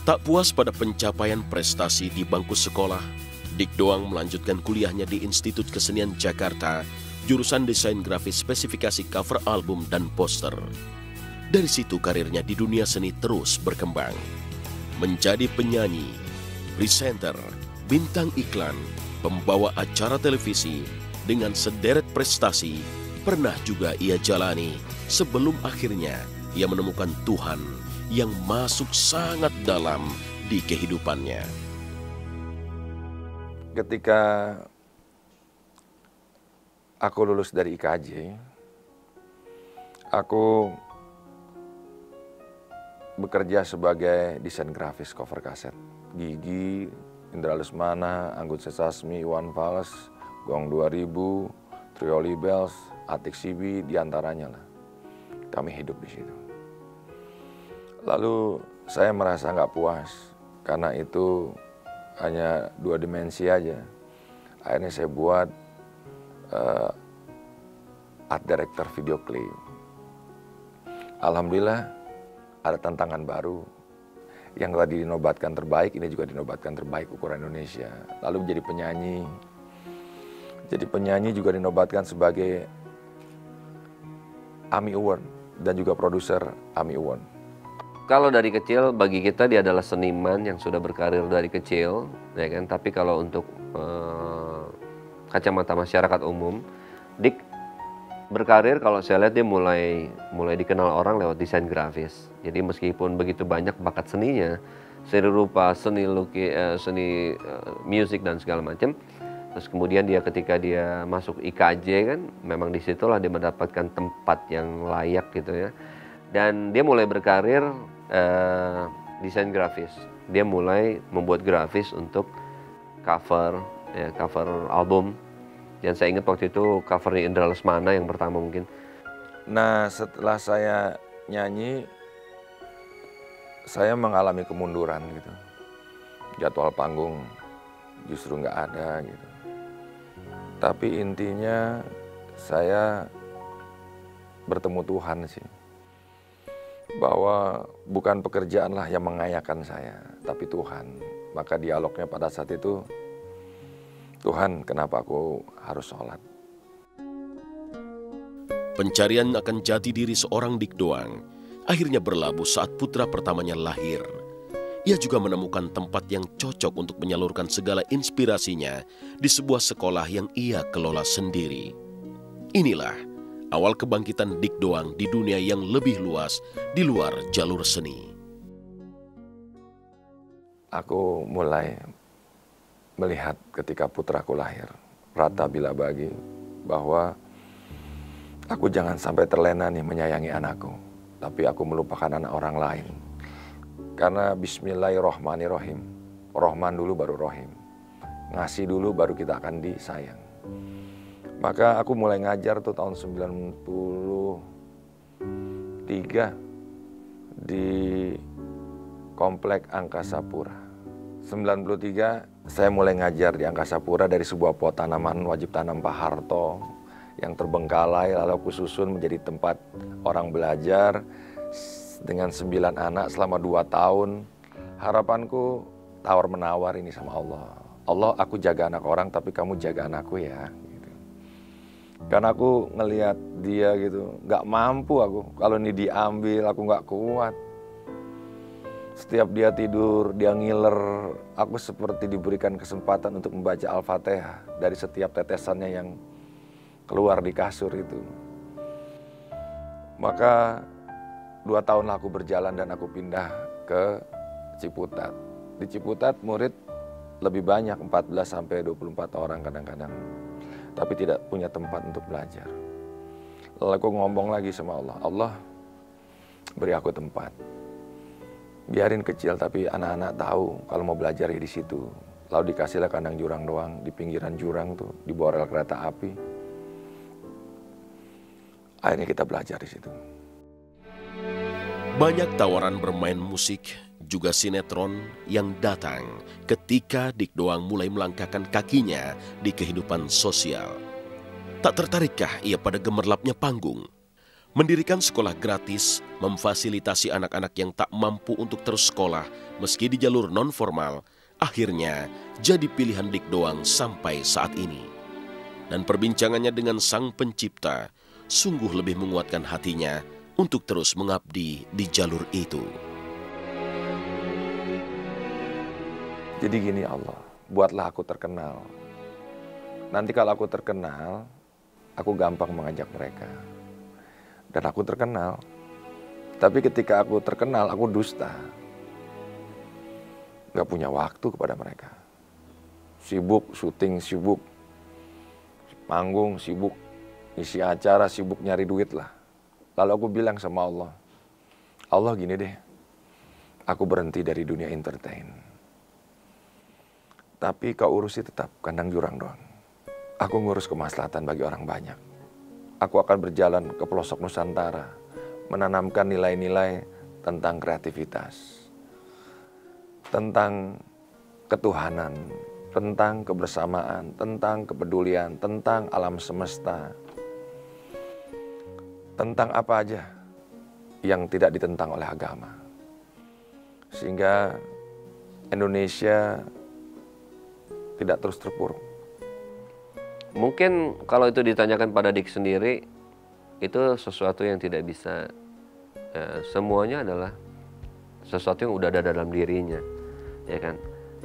Tak puas pada pencapaian prestasi di bangku sekolah, Dik Doang melanjutkan kuliahnya di Institut Kesenian Jakarta, jurusan desain grafis spesifikasi cover album dan poster. Dari situ karirnya di dunia seni terus berkembang. Menjadi penyanyi, presenter, bintang iklan, pembawa acara televisi, dengan sederet prestasi, pernah juga ia jalani sebelum akhirnya ia menemukan Tuhan yang masuk sangat dalam di kehidupannya. Ketika aku lulus dari IKJ, aku bekerja sebagai desain grafis cover kaset. Gigi, Indra Lesmana, Anggun C. Sasmi, Iwan Fals, Gong 2000, Trioli Bells, Atik Sibi, diantaranya lah. Kami hidup di situ. Lalu saya merasa nggak puas karena itu hanya 2 dimensi aja. Akhirnya saya buat art director video klip. Alhamdulillah ada tantangan baru. Yang tadi dinobatkan terbaik, ini juga dinobatkan terbaik ukuran Indonesia. Lalu menjadi penyanyi. Jadi penyanyi juga dinobatkan sebagai AMI Award dan juga produser AMI Award. Kalau dari kecil bagi kita dia adalah seniman yang sudah berkarir dari kecil, ya kan. Tapi kalau untuk kacamata masyarakat umum, Dik berkarir kalau saya lihat dia mulai dikenal orang lewat desain grafis. Jadi meskipun begitu banyak bakat seninya, seni rupa, seni musik dan segala macam. Terus kemudian ketika dia masuk IKJ kan, memang disitulah dia mendapatkan tempat yang layak gitu ya. Dan dia mulai berkarir desain grafis. Dia mulai membuat grafis untuk cover album. Dan saya ingat waktu itu covernya Indra Lesmana yang pertama mungkin. Nah setelah saya nyanyi, saya mengalami kemunduran gitu. Jadwal panggung justru nggak ada gitu. Tapi intinya saya bertemu Tuhan sih. Bahwa bukan pekerjaanlah yang mengayakan saya, tapi Tuhan. Maka dialognya pada saat itu, Tuhan kenapa aku harus sholat? Pencarian akan jati diri seorang Dik Doang akhirnya berlabuh saat putra pertamanya lahir. Ia juga menemukan tempat yang cocok untuk menyalurkan segala inspirasinya di sebuah sekolah yang ia kelola sendiri. Inilah awal kebangkitan Dik Doang di dunia yang lebih luas di luar jalur seni. Aku mulai melihat ketika putraku lahir, Rata Bila Bagi, bahwa aku jangan sampai terlena nih menyayangi anakku, tapi aku melupakan anak orang lain. Karena Bismillahirrohmanirrohim, Rohman dulu baru Rohim, ngasih dulu baru kita akan disayang. Maka aku mulai ngajar tuh tahun 93 di Komplek Angkasa Pura. 93 saya mulai ngajar di Angkasa Pura dari sebuah pot tanaman wajib tanam Pak Harto yang terbengkalai, lalu aku susun menjadi tempat orang belajar dengan 9 anak selama 2 tahun. Harapanku tawar-menawar ini sama Allah. Allah, aku jaga anak orang tapi kamu jaga anakku ya. Karena aku ngelihat dia gitu, nggak mampu aku. Kalau ini diambil, aku nggak kuat. Setiap dia tidur, dia ngiler. Aku seperti diberikan kesempatan untuk membaca Al-Fatihah dari setiap tetesannya yang keluar di kasur itu. Maka 2 tahun aku berjalan dan aku pindah ke Ciputat. Di Ciputat murid lebih banyak, 14-24 orang kadang-kadang. Tapi tidak punya tempat untuk belajar. Lalu aku ngomong lagi sama Allah, Allah beri aku tempat. Biarin kecil tapi anak-anak tahu kalau mau belajar ya di situ. Lalu dikasihlah kandang jurang doang, di pinggiran jurang tuh, di bawah rel kereta api. Akhirnya kita belajar di situ. Banyak tawaran bermain musik, juga sinetron yang datang ketika Dik Doang mulai melangkahkan kakinya di kehidupan sosial. Tak tertarikkah ia pada gemerlapnya panggung? Mendirikan sekolah gratis, memfasilitasi anak-anak yang tak mampu untuk terus sekolah meski di jalur non-formal, akhirnya jadi pilihan Dik Doang sampai saat ini. Dan perbincangannya dengan Sang Pencipta sungguh lebih menguatkan hatinya untuk terus mengabdi di jalur itu. Jadi gini Allah, buatlah aku terkenal. Nanti kalau aku terkenal, aku gampang mengajak mereka. Dan aku terkenal. Tapi ketika aku terkenal, aku dusta. Gak punya waktu kepada mereka. Sibuk syuting, sibuk manggung, sibuk isi acara, sibuk nyari duit lah. Lalu aku bilang sama Allah, Allah gini deh, aku berhenti dari dunia entertain. Tapi kau urusi tetap kandang jurang doang. Aku ngurus kemaslahatan bagi orang banyak. Aku akan berjalan ke pelosok Nusantara, menanamkan nilai-nilai tentang kreativitas, tentang ketuhanan, tentang kebersamaan, tentang kepedulian, tentang alam semesta, tentang apa aja yang tidak ditentang oleh agama. Sehingga Indonesia tidak terus terpuruk. Mungkin kalau itu ditanyakan pada Dik sendiri, itu sesuatu yang tidak bisa, semuanya adalah sesuatu yang udah ada dalam dirinya, ya kan.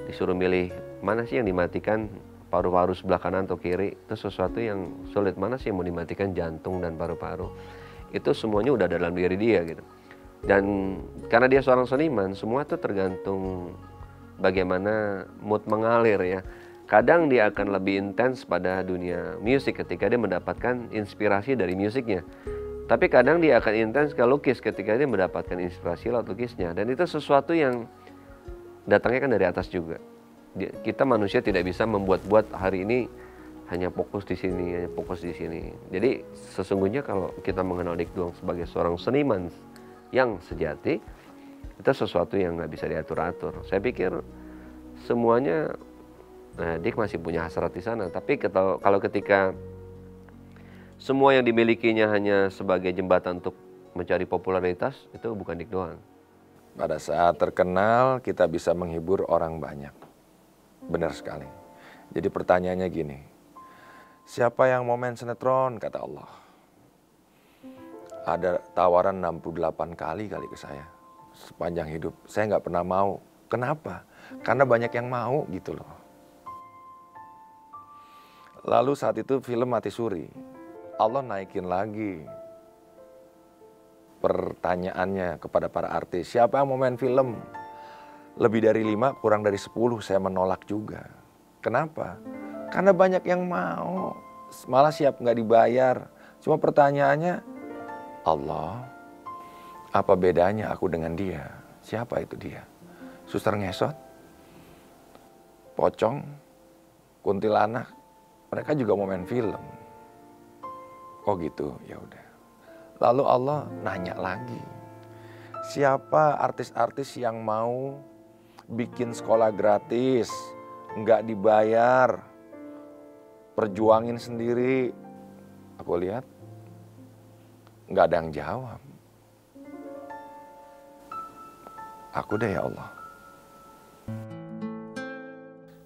Disuruh milih mana sih yang dimatikan, paru-paru sebelah kanan atau kiri, itu sesuatu yang sulit. Mana sih yang mau dimatikan, jantung dan paru-paru, itu semuanya udah ada dalam diri dia gitu. Dan karena dia seorang seniman, semua itu tergantung bagaimana mood mengalir ya. Kadang dia akan lebih intens pada dunia musik ketika dia mendapatkan inspirasi dari musiknya. Tapi kadang dia akan intens ke lukis ketika dia mendapatkan inspirasi lewat lukisnya. Dan itu sesuatu yang datangnya kan dari atas juga. Kita manusia tidak bisa membuat-buat hari ini hanya fokus di sini, hanya fokus di sini. Jadi sesungguhnya kalau kita mengenal Dik Doang sebagai seorang seniman yang sejati, itu sesuatu yang nggak bisa diatur-atur. Saya pikir semuanya, Dik masih punya hasrat di sana. Tapi kalau ketika semua yang dimilikinya hanya sebagai jembatan untuk mencari popularitas, itu bukan Dik Doang. Pada saat terkenal, kita bisa menghibur orang banyak. Benar sekali. Jadi pertanyaannya gini, siapa yang mau main sinetron, kata Allah. Ada tawaran 68 kali ke saya sepanjang hidup. Saya nggak pernah mau. Kenapa? Karena banyak yang mau gitu loh. Lalu saat itu film Mati Suri, Allah naikin lagi pertanyaannya kepada para artis. Siapa yang mau main film? Lebih dari 5, kurang dari 10 saya menolak juga. Kenapa? Karena banyak yang mau, malah siap nggak dibayar. Cuma pertanyaannya, Allah, apa bedanya aku dengan dia? Siapa itu dia? Suster ngesot? Pocong? Kuntilanak? Mereka juga mau main film. Oh gitu, ya udah. Lalu Allah nanya lagi, siapa artis-artis yang mau bikin sekolah gratis, nggak dibayar, perjuangin sendiri? Aku lihat nggak ada yang jawab. Aku deh ya Allah.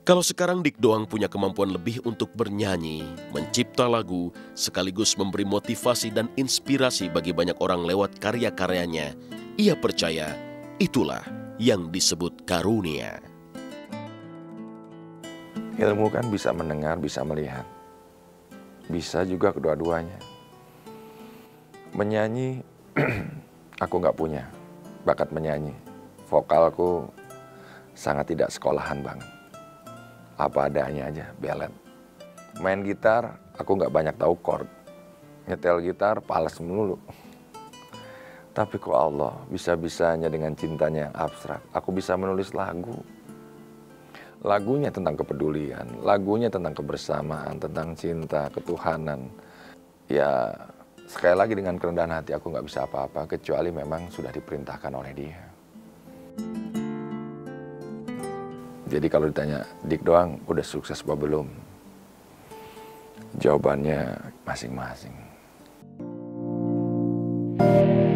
Kalau sekarang Dik Doang punya kemampuan lebih untuk bernyanyi, mencipta lagu, sekaligus memberi motivasi dan inspirasi bagi banyak orang lewat karya-karyanya, ia percaya itulah yang disebut karunia. Ilmu kan bisa mendengar, bisa melihat. Bisa juga kedua-duanya. Menyanyi, aku nggak punya bakat menyanyi. Vokalku sangat tidak sekolahan banget. Apa adanya aja, belet. Main gitar, aku nggak banyak tahu chord. Nyetel gitar, pales melulu. Tapi kok Allah bisa-bisanya dengan cintanya yang abstrak, aku bisa menulis lagu. Lagunya tentang kepedulian, lagunya tentang kebersamaan, tentang cinta, ketuhanan. Ya, sekali lagi dengan kerendahan hati aku nggak bisa apa-apa, kecuali memang sudah diperintahkan oleh Dia. Jadi kalau ditanya, Dik Doang udah sukses apa belum? Jawabannya masing-masing. kasih.